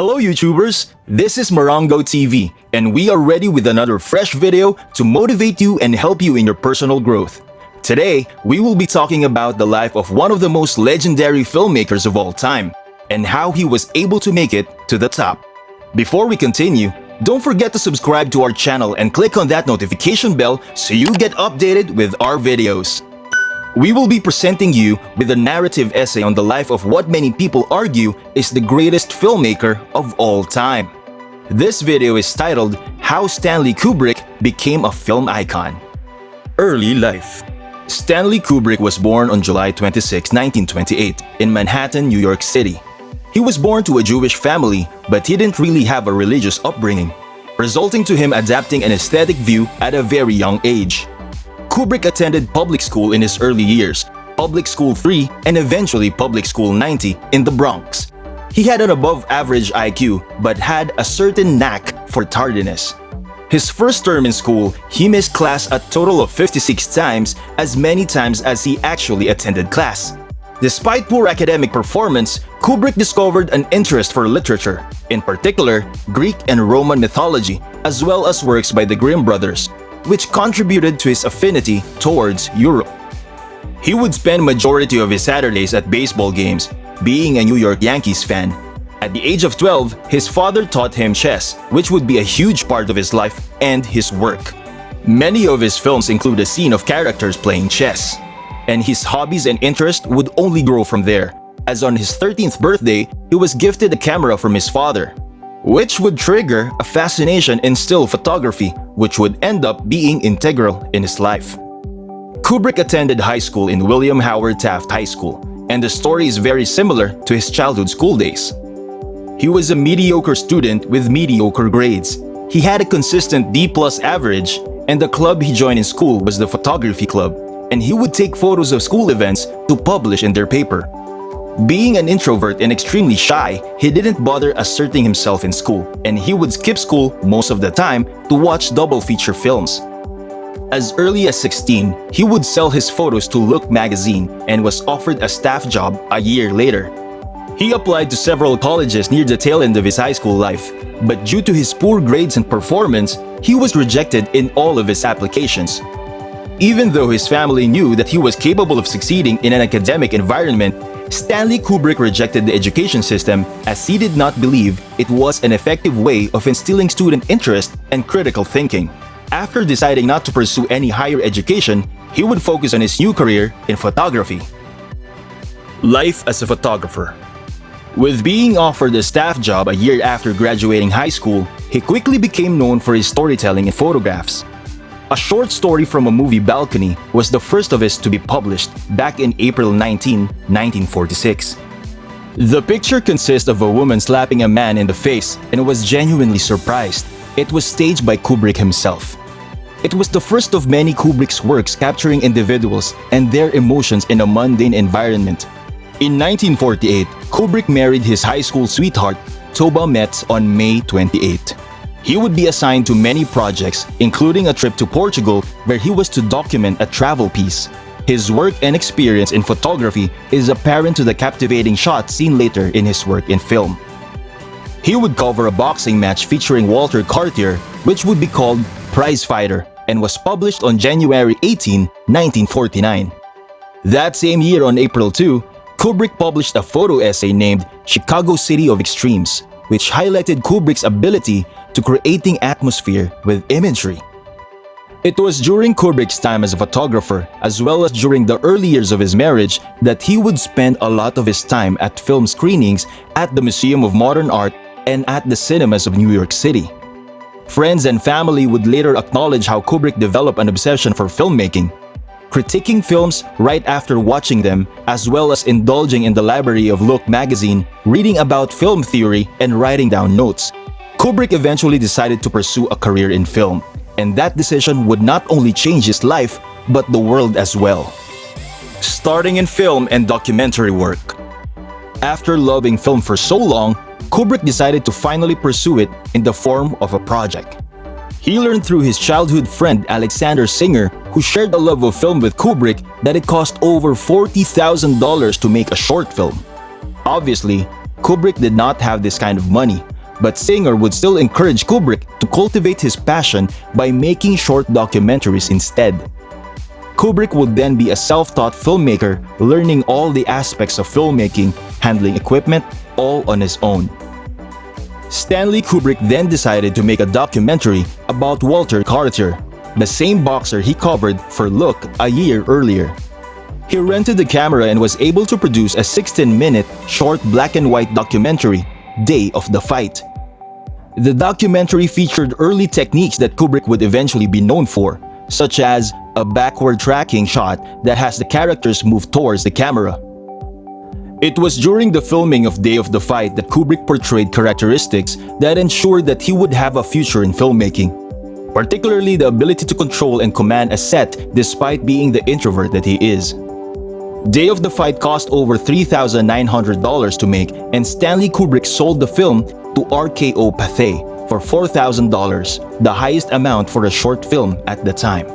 Hello YouTubers, this is Morrongo TV and we are ready with another fresh video to motivate you and help you in your personal growth. Today, we will be talking about the life of one of the most legendary filmmakers of all time and how he was able to make it to the top. Before we continue, don't forget to subscribe to our channel and click on that notification bell so you get updated with our videos. We will be presenting you with a narrative essay on the life of what many people argue is the greatest filmmaker of all time. This video is titled How Stanley KUBRIC Became a Film Icon. Early life. Stanley KUBRIC was born on July 26, 1928 in Manhattan, New York City. He was born to a Jewish family, but he didn't really have a religious upbringing, resulting to him adapting an aesthetic view at a very young age. KUBRIC attended public school in his early years, Public School 3 and eventually Public School 90 in the Bronx. He had an above-average IQ but had a certain knack for tardiness. His first term in school, he missed class a total of 56 times, as many times as he actually attended class. Despite poor academic performance, KUBRIC discovered an interest for literature, in particular Greek and Roman mythology, as well as works by the Grimm brothers, which contributed to his affinity towards Europe. He would spend majority of his Saturdays at baseball games, being a New York Yankees fan. At the age of 12, his father taught him chess, which would be a huge part of his life and his work. Many of his films include a scene of characters playing chess, and his hobbies and interests would only grow from there, as on his 13th birthday, he was gifted a camera from his father, which would trigger a fascination in still photography, which would end up being integral in his life. KUBRIC attended high school in William Howard Taft High School, and the story is very similar to his childhood school days. He was a mediocre student with mediocre grades. He had a consistent D+ average, and the club he joined in school was the photography club, and he would take photos of school events to publish in their paper. Being an introvert and extremely shy, he didn't bother asserting himself in school, and he would skip school most of the time to watch double feature films. As early as 16, he would sell his photos to Look magazine and was offered a staff job a year later. He applied to several colleges near the tail end of his high school life, but due to his poor grades and performance, he was rejected in all of his applications. Even though his family knew that he was capable of succeeding in an academic environment, Stanley KUBRIC rejected the education system as he did not believe it was an effective way of instilling student interest and critical thinking. After deciding not to pursue any higher education, he would focus on his new career in photography. Life as a photographer. With being offered a staff job a year after graduating high school, he quickly became known for his storytelling and photographs. A short story from a movie balcony was the first of his to be published back in April 19, 1946. The picture consists of a woman slapping a man in the face and was genuinely surprised. It was staged by KUBRIC himself. It was the first of many KUBRIC's works capturing individuals and their emotions in a mundane environment. In 1948, KUBRIC married his high school sweetheart, Toba Metz, on May 28. He would be assigned to many projects, including a trip to Portugal where he was to document a travel piece. His work and experience in photography is apparent to the captivating shots seen later in his work in film. He would cover a boxing match featuring Walter Cartier, which would be called Prize Fighter, and was published on January 18, 1949. That same year on April 2, KUBRIC published a photo essay named Chicago City of Extremes, which highlighted KUBRIC's ability to creating atmosphere with imagery. It was during KUBRIC's time as a photographer, as well as during the early years of his marriage, that he would spend a lot of his time at film screenings at the Museum of Modern Art and at the cinemas of New York City. Friends and family would later acknowledge how KUBRIC developed an obsession for filmmaking, critiquing films right after watching them, as well as indulging in the library of Look magazine, reading about film theory, and writing down notes. KUBRIC eventually decided to pursue a career in film, and that decision would not only change his life, but the world as well. Starting in film and documentary work. After loving film for so long, KUBRIC decided to finally pursue it in the form of a project. He learned through his childhood friend Alexander Singer, who shared a love of film with KUBRIC, that it cost over $40,000 to make a short film. Obviously, KUBRIC did not have this kind of money, but Singer would still encourage Kubrick to cultivate his passion by making short documentaries instead. Kubrick would then be a self-taught filmmaker, learning all the aspects of filmmaking, handling equipment, all on his own. Stanley Kubrick then decided to make a documentary about Walter Carter, the same boxer he covered for Look a year earlier. He rented the camera and was able to produce a 16-minute short black and white documentary, Day of the Fight. The documentary featured early techniques that Kubrick would eventually be known for, such as a backward tracking shot that has the characters move towards the camera. It was during the filming of Day of the Fight that Kubrick portrayed characteristics that ensured that he would have a future in filmmaking, particularly the ability to control and command a set despite being the introvert that he is. Day of the Fight cost over $3,900 to make, and Stanley Kubrick sold the film to RKO Pathé for $4,000, the highest amount for a short film at the time.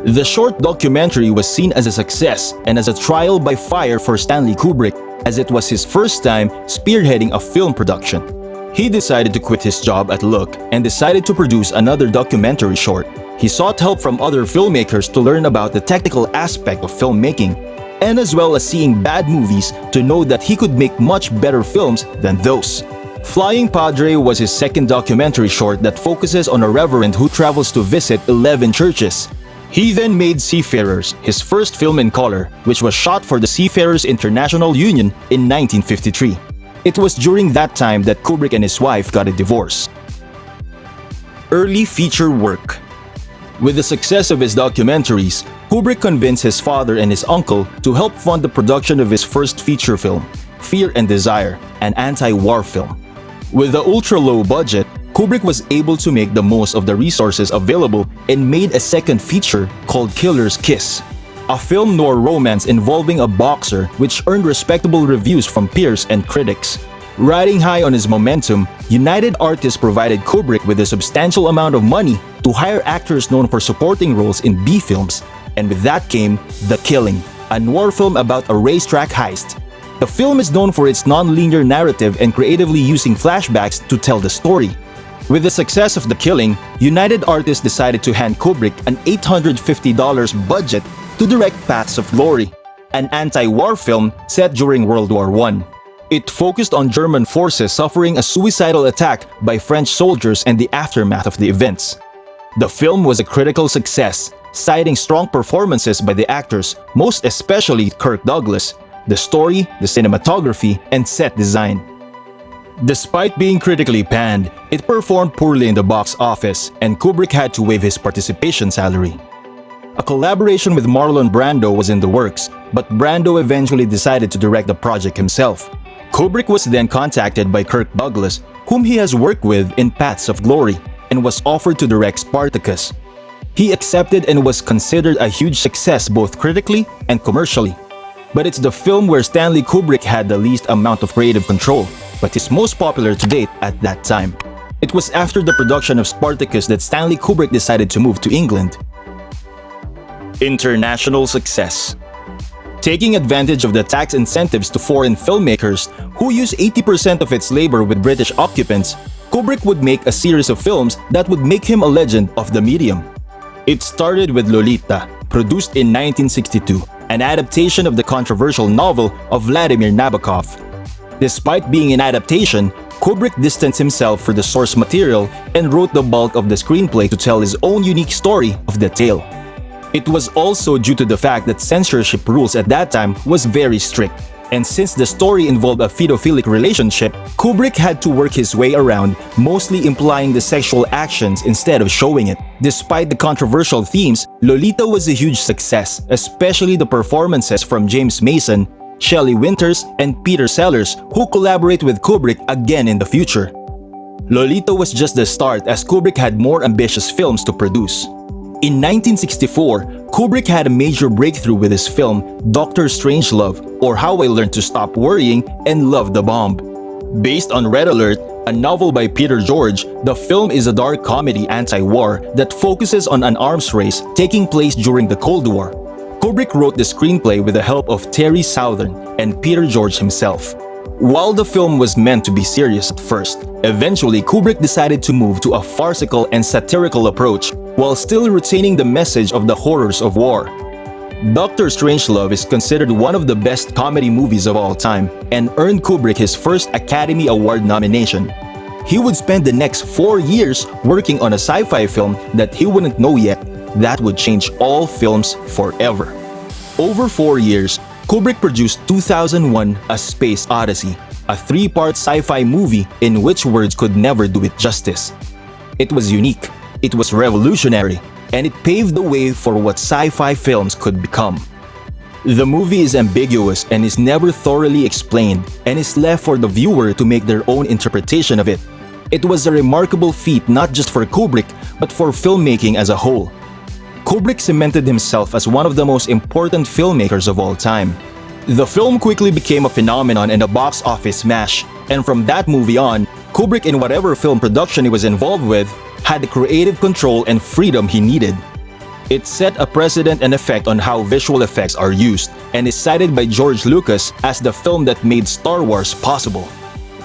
The short documentary was seen as a success and as a trial by fire for Stanley Kubrick, as it was his first time spearheading a film production. He decided to quit his job at Look and decided to produce another documentary short. He sought help from other filmmakers to learn about the technical aspect of filmmaking, and as well as seeing bad movies to know that he could make much better films than those. Flying Padre was his second documentary short that focuses on a reverend who travels to visit 11 churches. He then made Seafarers, his first film in color, which was shot for the Seafarers International Union in 1953. It was during that time that Kubrick and his wife got a divorce. Early feature work. With the success of his documentaries, Kubrick convinced his father and his uncle to help fund the production of his first feature film, Fear and Desire, an anti-war film. With the ultra-low budget, Kubrick was able to make the most of the resources available and made a second feature called Killer's Kiss, a film noir romance involving a boxer which earned respectable reviews from peers and critics. Riding high on his momentum, United Artists provided Kubrick with a substantial amount of money to hire actors known for supporting roles in B films, and with that came The Killing, a noir film about a racetrack heist. The film is known for its non-linear narrative and creatively using flashbacks to tell the story. With the success of The Killing, United Artists decided to hand Kubrick an $850 budget to direct Paths of Glory, an anti-war film set during World War I. It focused on German forces suffering a suicidal attack by French soldiers and the aftermath of the events. The film was a critical success, citing strong performances by the actors, most especially Kirk Douglas, the story, the cinematography, and set design. Despite being critically panned, it performed poorly in the box office, and Kubrick had to waive his participation salary. A collaboration with Marlon Brando was in the works, but Brando eventually decided to direct the project himself. Kubrick was then contacted by Kirk Douglas, whom he has worked with in Paths of Glory, and was offered to direct Spartacus. He accepted and was considered a huge success both critically and commercially. But it's the film where Stanley Kubrick had the least amount of creative control, but is most popular to date at that time. It was after the production of Spartacus that Stanley Kubrick decided to move to England. International success. Taking advantage of the tax incentives to foreign filmmakers who use 80% of its labor with British occupants, Kubrick would make a series of films that would make him a legend of the medium. It started with Lolita, produced in 1962, an adaptation of the controversial novel of Vladimir Nabokov. Despite being an adaptation, Kubrick distanced himself from the source material and wrote the bulk of the screenplay to tell his own unique story of the tale. It was also due to the fact that censorship rules at that time was very strict, and since the story involved a pedophilic relationship, Kubrick had to work his way around, mostly implying the sexual actions instead of showing it. Despite the controversial themes, Lolita was a huge success, especially the performances from James Mason, Shelley Winters, and Peter Sellers, who collaborate with Kubrick again in the future. Lolita was just the start, as Kubrick had more ambitious films to produce. In 1964, Kubrick had a major breakthrough with his film Dr. Strangelove, or How I Learned to Stop Worrying and Love the Bomb. Based on Red Alert, a novel by Peter George, the film is a dark comedy anti-war that focuses on an arms race taking place during the Cold War. Kubrick wrote the screenplay with the help of Terry Southern and Peter George himself. While the film was meant to be serious at first, eventually Kubrick decided to move to a farcical and satirical approach while still retaining the message of the horrors of war. Dr. Strangelove is considered one of the best comedy movies of all time and earned Kubrick his first Academy Award nomination. He would spend the next 4 years working on a sci-fi film that he wouldn't know yet that would change all films forever. Over 4 years, Kubrick produced 2001: A Space Odyssey, a 3-part sci-fi movie in which words could never do it justice. It was unique, it was revolutionary, and it paved the way for what sci-fi films could become. The movie is ambiguous and is never thoroughly explained and is left for the viewer to make their own interpretation of it. It was a remarkable feat not just for Kubrick, but for filmmaking as a whole. Kubrick cemented himself as one of the most important filmmakers of all time. The film quickly became a phenomenon and a box office smash, and from that movie on, Kubrick, in whatever film production he was involved with, had the creative control and freedom he needed. It set a precedent and effect on how visual effects are used, and is cited by George Lucas as the film that made Star Wars possible.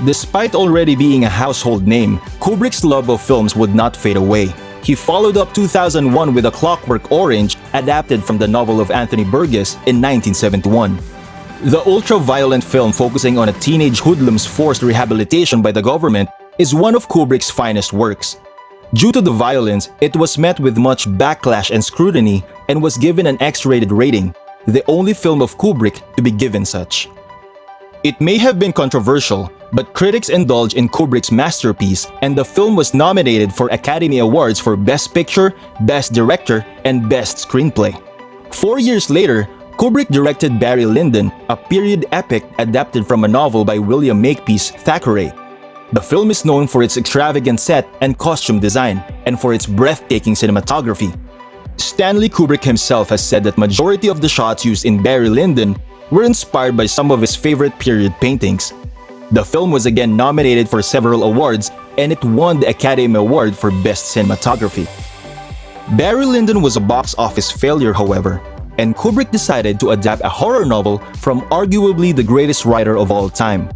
Despite already being a household name, Kubrick's love of films would not fade away. He followed up 2001 with A Clockwork Orange, adapted from the novel of Anthony Burgess in 1971. The ultra-violent film focusing on a teenage hoodlum's forced rehabilitation by the government is one of Kubrick's finest works. Due to the violence, it was met with much backlash and scrutiny and was given an X-rated rating, the only film of Kubrick to be given such. It may have been controversial, but critics indulged in Kubrick's masterpiece, and the film was nominated for Academy Awards for Best Picture, Best Director, and Best Screenplay. 4 years later, Kubrick directed Barry Lyndon, a period epic adapted from a novel by William Makepeace Thackeray. The film is known for its extravagant set and costume design, and for its breathtaking cinematography. Stanley Kubrick himself has said that majority of the shots used in Barry Lyndon were inspired by some of his favorite period paintings. The film was again nominated for several awards, and it won the Academy Award for Best Cinematography. Barry Lyndon was a box office failure, however, and Kubrick decided to adapt a horror novel from arguably the greatest writer of all time.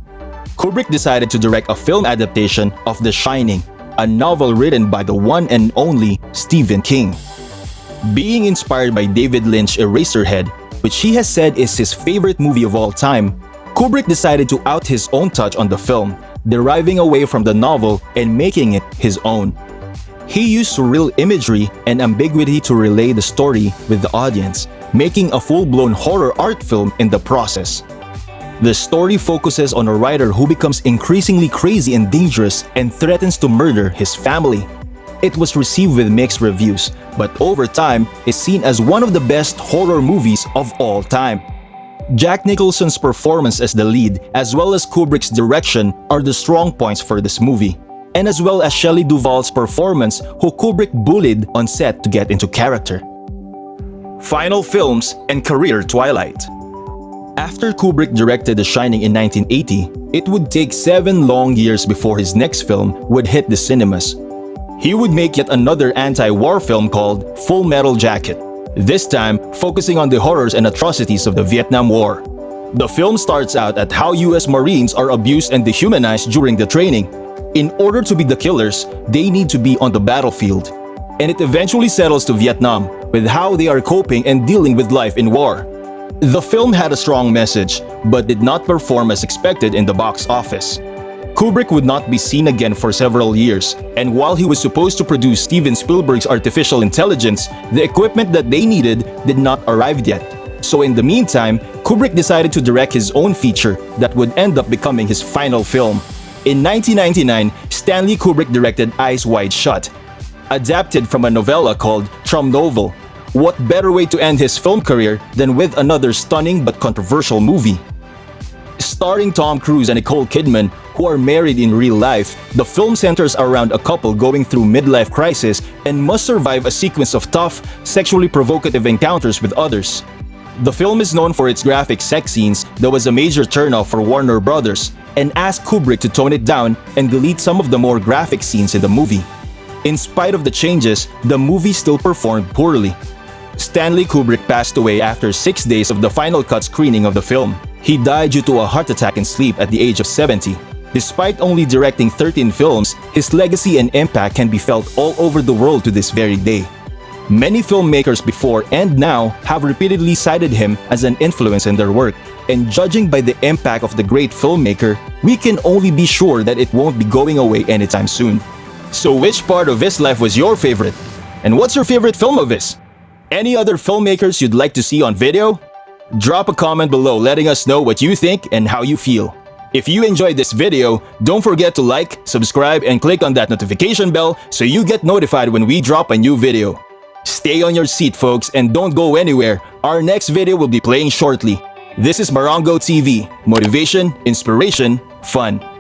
Kubrick decided to direct a film adaptation of The Shining, a novel written by the one and only Stephen King. Being inspired by David Lynch's Eraserhead, which he has said is his favorite movie of all time, Kubrick decided to out his own touch on the film, deriving away from the novel and making it his own. He used surreal imagery and ambiguity to relay the story with the audience, making a full-blown horror art film in the process. The story focuses on a writer who becomes increasingly crazy and dangerous and threatens to murder his family. It was received with mixed reviews, but over time is seen as one of the best horror movies of all time. Jack Nicholson's performance as the lead, as well as Kubrick's direction, are the strong points for this movie, and as well as Shelley Duvall's performance, who Kubrick bullied on set to get into character. Final films and career. Twilight. After Kubrick directed The Shining in 1980, it would take 7 long years before his next film would hit the cinemas. He would make yet another anti-war film called Full Metal Jacket, this time focusing on the horrors and atrocities of the Vietnam War. The film starts out at how US Marines are abused and dehumanized during the training. In order to be the killers, they need to be on the battlefield. And it eventually settles to Vietnam, with how they are coping and dealing with life in war. The film had a strong message, but did not perform as expected in the box office. Kubrick would not be seen again for several years, and while he was supposed to produce Steven Spielberg's artificial intelligence, the equipment that they needed did not arrive yet. So in the meantime, Kubrick decided to direct his own feature that would end up becoming his final film. In 1999, Stanley Kubrick directed Eyes Wide Shut, adapted from a novella called True Novel. What better way to end his film career than with another stunning but controversial movie? Starring Tom Cruise and Nicole Kidman, who are married in real life, the film centers around a couple going through midlife crisis and must survive a sequence of tough, sexually provocative encounters with others. The film is known for its graphic sex scenes that was a major turnoff for Warner Brothers, and asked Kubrick to tone it down and delete some of the more graphic scenes in the movie. In spite of the changes, the movie still performed poorly. Stanley Kubrick passed away after 6 days of the final cut screening of the film. He died due to a heart attack in sleep at the age of 70. Despite only directing 13 films, his legacy and impact can be felt all over the world to this very day. Many filmmakers before and now have repeatedly cited him as an influence in their work, and judging by the impact of the great filmmaker, we can only be sure that it won't be going away anytime soon. So which part of his life was your favorite? And what's your favorite film of his? Any other filmmakers you'd like to see on video? Drop a comment below letting us know what you think and how you feel. If you enjoyed this video, don't forget to like, subscribe, and click on that notification bell so you get notified when we drop a new video. Stay on your seat, folks, and don't go anywhere. Our next video will be playing shortly. This is Morrongo TV. Motivation, inspiration, fun.